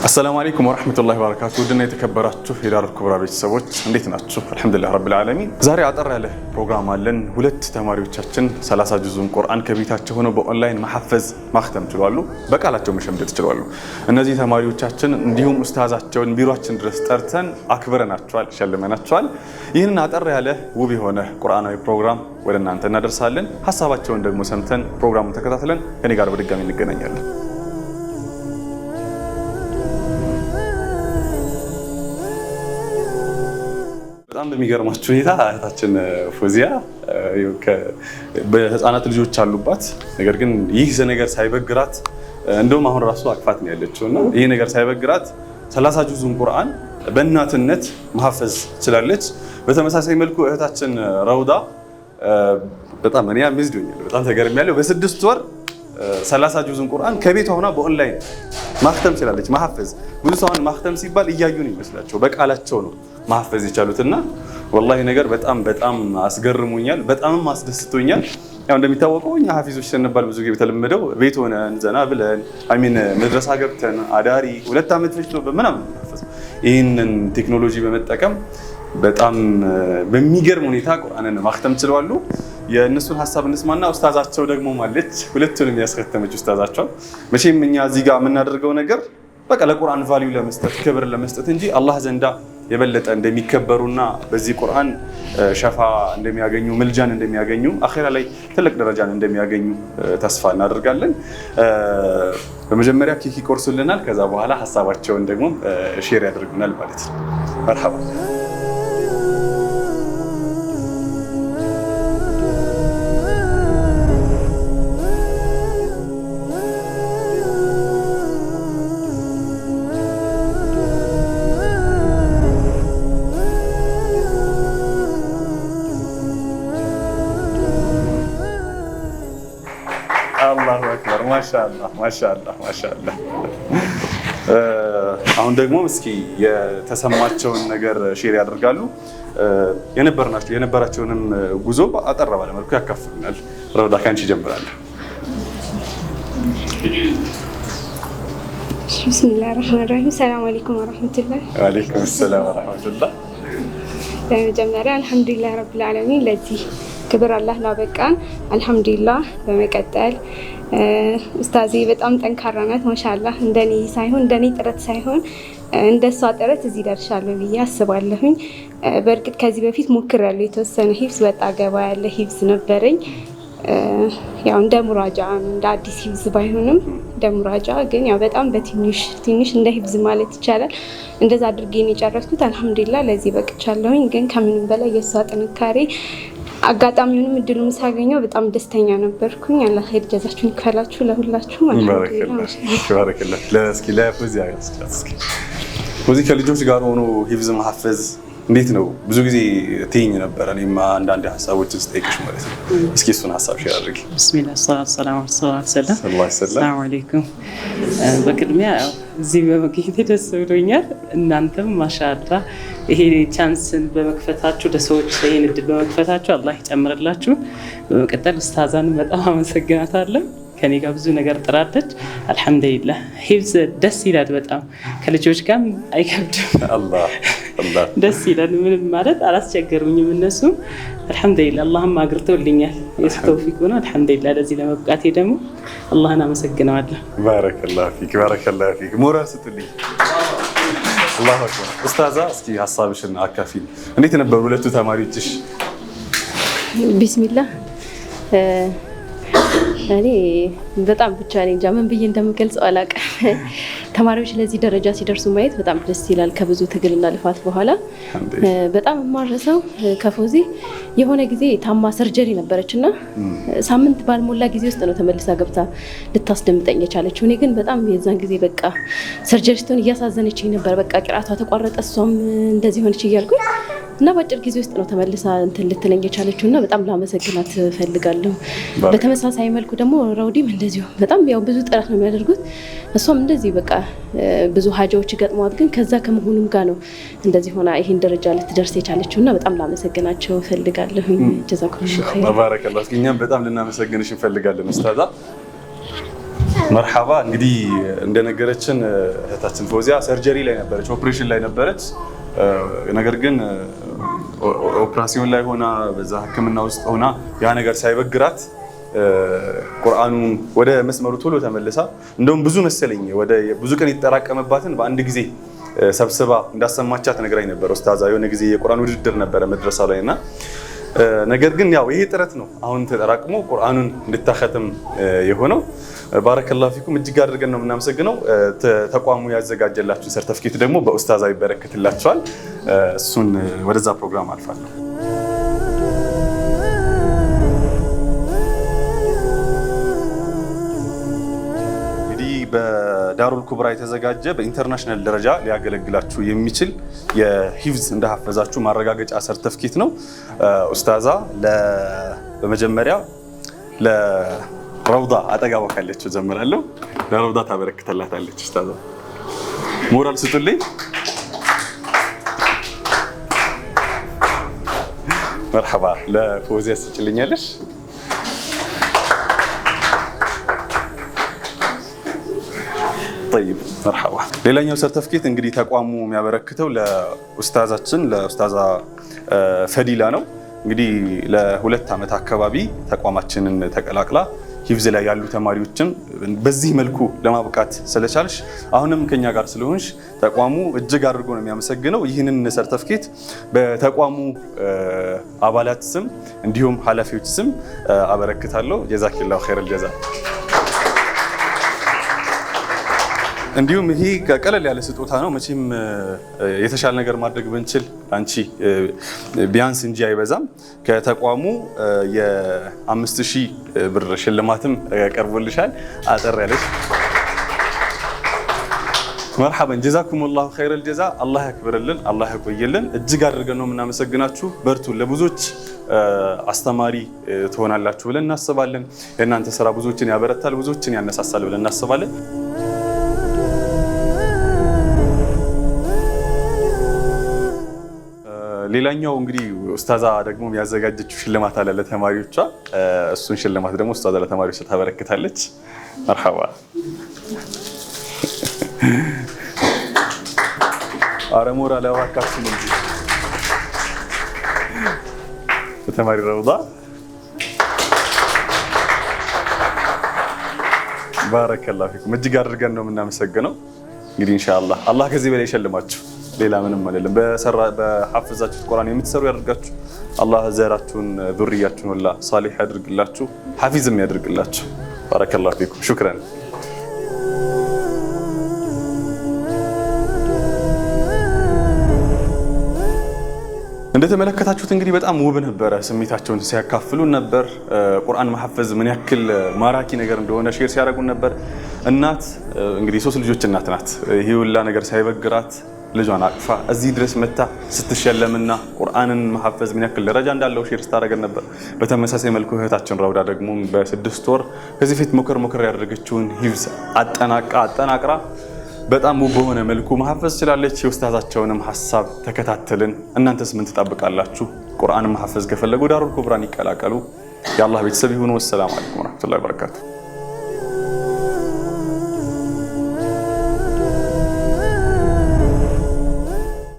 السلام عليكم ورحمة الله وبركاته. ودنا يتكبراتشو في دار الكبرى ቤተሰቦች እንዴት ናችሁ? አልহামዱሊላህ ረብል ዓለሚን። ዛሬ አጠር ያለ ፕሮግራም አለን። ሁለት ተማሪዎቻችን 30 ጁዙን ቁርአን ከቤታቸው ሆነው በኦንላይን ማሐፈዝ ማክተም ችሏሉ፣ በቃላቸው መሸምደድ ችሏሉ። እነዚህ ተማሪዎቻችን እንዲሁም ኡስታዛቸውን ቢሮአችን ድረስ ጠርተን አክብረናቸዋል፣ ሸልመናቸዋል። ይህንን አጠር ያለ ውብ የሆነ ቁርአናዊ ፕሮግራም ወደ እናንተ እናደርሳለን። ሐሳባቸውን ደግሞ ሰምተን ፕሮግራሙን ተከታትለን ከኔ ጋር በድጋሚ እንገናኛለን። በጣም በሚገርማችሁ ሁኔታ እህታችን ፎዚያ በህፃናት ልጆች አሉባት። ነገር ግን ይህ ነገር ሳይበግራት እንደውም አሁን ራሱ አቅፋት ነው ያለችውና ይህ ነገር ሳይበግራት 30 ጁዙን ቁርአን በእናትነት ማሐፈዝ ትችላለች። በተመሳሳይ መልኩ እህታችን ረውዳ በጣም እኔ አምዝዶኛል፣ በጣም ተገርሚያለሁ። በ6 ወር 30 ጁዙን ቁርአን ከቤቷ ሆና በኦንላይን ማክተም ትችላለች። ማሐፈዝ ብዙ ሰውን ማክተም ሲባል እያዩን ይመስላቸው በቃላቸው ነው ማሐፈዝ ይቻሉትና ወላሂ ነገር በጣም አስገርሙኛል፣ በጣም አስደስቶኛል። ያው እንደሚታወቀው እኛ ሐፊዞች ስንባል ብዙ ጊዜ በተለመደው ቤት ሆነን ዘና ብለን መድረሳ ገብተን አዳሪ 2 ዓመት ፈጅቶ በምናምን ማሐፈዝ፣ ይህንን ቴክኖሎጂ በመጠቀም በጣም በሚገርም ሁኔታ ቁርአንን ማክተም ችለዋል። የእነሱን ሐሳብ እንስማና ኡስታዛቸው ደግሞ ማለት ሁለቱንም ያስከተመች ኡስታዛቸው መቼም እኛ እዚህ ጋር የምናደርገው ነገር በቃ ለቁርአን ቫልዩ ለመስጠት ክብር ለመስጠት እንጂ አላህ ዘንዳ የበለጠ እንደሚከበሩና በዚህ ቁርአን ሸፋ እንደሚያገኙ ምልጃን እንደሚያገኙ አኺራ ላይ ትልቅ ደረጃን እንደሚያገኙ ተስፋ እናደርጋለን። በመጀመሪያ ኬክ ይቆርሱልናል፣ ከዛ በኋላ ሐሳባቸውን ደግሞ ሼር ያደርጉናል ማለት ነው። መርሐባ ማሻአላህ። አሁን ደግሞ እስኪ የተሰማቸውን ነገር ሼር ያደርጋሉ። የነበራቸውንም ጉዞ አጠር ባለ መልኩ ያካፍሉናል። ረውዳ ካንቺ ጀምራለሁ። ቢስሚላሂር ረህማኒር ረሂም። ሰላም አለይኩም ወራህመቱላህ። ወአለይኩም ሰላም ወራህመቱላህ። በመጀመሪያ አልሐምዱሊላህ ረብል ዓለሚን ለዚህ ክብር አላህ ላበቃን አልሐምዱሊላህ። በመቀጠል ኡስታዜ በጣም ጠንካራ ናት ማሻአላህ። እንደኔ ጥረት ሳይሆን እንደሷ ጥረት እዚህ ደርሻለሁ ብዬ አስባለሁኝ። በእርግጥ ከዚህ በፊት ሞክሬያለሁ፣ የተወሰነ ሂፍዝ ወጣ ገባ ያለ ሂፍዝ ነበረኝ። ያው እንደ ሙራጃ እንደ አዲስ ሂፍዝ ባይሆንም እንደ ሙራጃ ግን ያው በጣም በትንሽ እንደ ሂፍዝ ማለት ይቻላል እንደዛ አድርጌ ነው የጨረስኩት። አልሐምዱሊላህ ለዚህ በቅቻለሁኝ። ግን ከምንም በላይ የሷ ጥንካሬ አጋጣሚውንም እድሉን ሳገኘው በጣም ደስተኛ ነበርኩኝ። አላህ ኸይር ጀዛችሁን ይክፈላችሁ ለሁላችሁ። ባረከላህ። ለእስኪ ለፎዚያ ፎዚ ከልጆች ጋር ሆኖ ሂፍዝ ማሐፈዝ እንዴት ነው? ብዙ ጊዜ ትይኝ ነበር። እኔም አንዳንድ ሀሳቦችን ስጠይቅሽ ማለት ነው። እስኪ እሱን ሀሳብ ሼር አድርጊ። ቢስሚላህ ሰላም ሰላም አለይኩም። በቅድሚያ እዚህ በመገኘቴ ደስ ብሎኛል። እናንተም ማሻአላህ ይሄ ቻንስን በመክፈታችሁ ለሰዎች ይሄን እድል በመክፈታችሁ አላህ ይጨምርላችሁ። በመቀጠል ኡስታዛን በጣም አመሰግናታለሁ። ከኔ ጋር ብዙ ነገር ጥራለች። አልሐምዱሊላህ ሂፍዝ ደስ ይላል። በጣም ከልጆች ጋር አይከብድም። አላህ ደስ ይላል። ምንም ማለት አላስቸገሩኝም እነሱ። አልሐምዱሊላህ አላህም አግርቶልኛል። የሱ ተውፊቅ ሆነ። አልሐምዱሊላህ ለዚህ ለመብቃቴ ደግሞ አላህን አመሰግናለሁ። ባረከላሁ ፊክ። ሞራል ስትልኝ አላሁ አክበር። ኡስታዛ እስኪ ሐሳብሽን አካፊል። እንዴት ነበሩ ሁለቱ ተማሪዎችሽ? ቢስሚላህ እኔ በጣም ብቻ ነኝ እንጃ ምን ብዬ እንደምገልጸው አላውቅም። ተማሪዎች ለዚህ ደረጃ ሲደርሱ ማየት በጣም ደስ ይላል። ከብዙ ትግልና ልፋት በኋላ በጣም የማረሰው ከፎዚ የሆነ ጊዜ ታማ ሰርጀሪ ነበረችና ሳምንት ባልሞላ ጊዜ ውስጥ ነው ተመልሳ ገብታ ልታስደምጠኝ የቻለችው። እኔ ግን በጣም የዛን ጊዜ በቃ ሰርጀሪ ስትሆን እያሳዘነችኝ ነበር። በቃ ቅራቷ ተቋረጠ፣ እሷም እንደዚህ ሆነች እያልኩኝ እና በአጭር ጊዜ ውስጥ ነው ተመልሳ ልትለኝ የቻለችው እና በጣም ላመሰግናት ፈልጋለሁ። በተመሳሳይ መልኩ ደግሞ ረውዲም እንደዚሁ በጣም ያው ብዙ ጥረት ነው የሚያደርጉት። እሷም እንደዚህ በቃ ብዙ ሀጃዎች ገጥመዋት ግን ከዛ ከመሆኑም ጋር ነው እንደዚህ ሆና ይሄን ደረጃ ልትደርስ የቻለችው እና በጣም ላመሰግናቸው ፈልጋለሁ። ጀዛኩሙላህ ኸይር። ባረከላህ። እኛም በጣም ልናመሰግንሽ እንፈልጋለን ኡስታዛ። መርሐባ እንግዲህ እንደነገረችን እህታችን ፎዚያ ሰርጀሪ ላይ ነበረች፣ ኦፕሬሽን ላይ ነበረች። ነገር ግን ኦፕራሲዮን ላይ ሆና በዛ ሕክምና ውስጥ ሆና ያ ነገር ሳይበግራት ቁርአኑን ወደ መስመሩ ቶሎ ተመልሳ እንደውም ብዙ መሰለኝ ወደ ብዙ ቀን የተጠራቀመባትን በአንድ ጊዜ ሰብስባ እንዳሰማቻት ነግራኝ ነበር። ኡስታዛ የሆነ ጊዜ የቁርአን ውድድር ነበረ መድረሳ ላይ እና ነገር ግን ያው ይሄ ጥረት ነው አሁን ተጠራቅሞ ቁርአኑን እንድታኸትም የሆነው። ባረከላሁ ፊኩም እጅግ አድርገን ነው የምናመሰግነው። ተቋሙ ያዘጋጀላችሁ ሰርተፊኬት ደግሞ በኡስታዛ ይበረከትላችኋል። እሱን ወደዛ ፕሮግራም አልፋለሁ። በዳሩል ኩብራ የተዘጋጀ በኢንተርናሽናል ደረጃ ሊያገለግላችሁ የሚችል የሂፍዝ እንደሐፈዛችሁ ማረጋገጫ ሰርተፊኬት ነው። ኡስታዛ በመጀመሪያ ለረውዳ አጠገቧ ካለችው ጀምራለሁ። ለረውዳ ታበረክተላታለች። ኡስታዛ ሞራል ስጡልኝ። መርሐባ። ለፎዚያ ስጭልኛለሽ። طيب مرحبا ሌላኛው ሰርተፊኬት እንግዲህ ተቋሙ የሚያበረክተው ለኡስታዛችን ለኡስታዛ ፈዲላ ነው። እንግዲህ ለ2 ዓመት አካባቢ ተቋማችንን ተቀላቅላ ሂፍዝ ላይ ያሉ ተማሪዎችን በዚህ መልኩ ለማብቃት ስለቻልሽ አሁንም ከኛ ጋር ስለሆንሽ ተቋሙ እጅግ አድርጎ ነው የሚያመሰግነው። ይህንን ሰርተፊኬት በተቋሙ አባላት ስም እንዲሁም ኃላፊዎች ስም አበረክታለሁ። ጀዛኪላሁ ኸይረል ጀዛ። እንዲሁም ይሄ ቀለል ያለ ስጦታ ነው። መቼም የተሻለ ነገር ማድረግ ብንችል አንቺ ቢያንስ እንጂ አይበዛም። ከተቋሙ የ5000 ብር ሽልማትም ቀርቦልሻል። አጠር ያለሽ መርሐበን። ጀዛኩሙላሁ ኸይረል ጀዛ። አላህ ያክብርልን፣ አላህ ያቆይልን። እጅግ አድርገን ነው የምናመሰግናችሁ። በርቱ። ለብዙዎች አስተማሪ ትሆናላችሁ ብለን እናስባለን። የእናንተ ስራ ብዙዎችን ያበረታል፣ ብዙዎችን ያነሳሳል ብለን እናስባለን። ሌላኛው እንግዲህ ኡስታዛ ደግሞ ያዘጋጀችው ሽልማት አለ ለተማሪዎቿ። እሱን ሽልማት ደግሞ ኡስታዛ ለተማሪዎች ታበረክታለች። መርሐባ። አረ ሞራል አዋካችሁ እንጂ ተማሪ ረውዳ ባረከላሁ ፊኩም። እጅግ አድርገን ነው የምናመሰግነው። እንግዲህ ኢንሻአላህ አላህ ከዚህ በላይ ይሸልማችሁ። ሌላ ምንም አይደለም። በሐፍዛችሁት ቁርአን የምትሰሩ ያድርጋችሁ። አላህ ዘራችሁን ዙርያችሁን ሁላ ሷሊህ ያድርግላችሁ፣ ሐፊዝም ያድርግላችሁ። ባረከላሁ ፊኩም። ሹክራን። እንደተመለከታችሁት እንግዲህ በጣም ውብ ነበረ። ስሜታቸውን ሲያካፍሉን ነበር። ቁርአን መሐፈዝ ምን ያክል ማራኪ ነገር እንደሆነ ሼር ሲያደርጉን ነበር። እናት እንግዲህ 3 ልጆች እናት ናት። ይሄ ሁላ ነገር ሳይበግራት ልጇን አቅፋ እዚህ ድረስ መታ ስትሸለምና ቁርአንን መሐፈዝ ምን ያክል ደረጃ እንዳለው ሼር ስታደርገን ነበር። በተመሳሳይ መልኩ እህታችን ረውዳ ደግሞ በ6 ወር ከዚህ ፊት ሞከር ያደረገችውን ሂፍዝ አጠናቅራ በጣም ውብ በሆነ መልኩ መሐፈዝ ችላለች። የኡስታዛቸውንም ሐሳብ ተከታተልን። እናንተስ ምን ትጠብቃላችሁ? ቁርአንን መሐፈዝ ከፈለጉ ዳሩል ኩብራን ይቀላቀሉ። የአላህ ቤተሰብ ይሁኑ። ወሰላሙ አለይኩም ወራህመቱላሂ ወበረካቱ።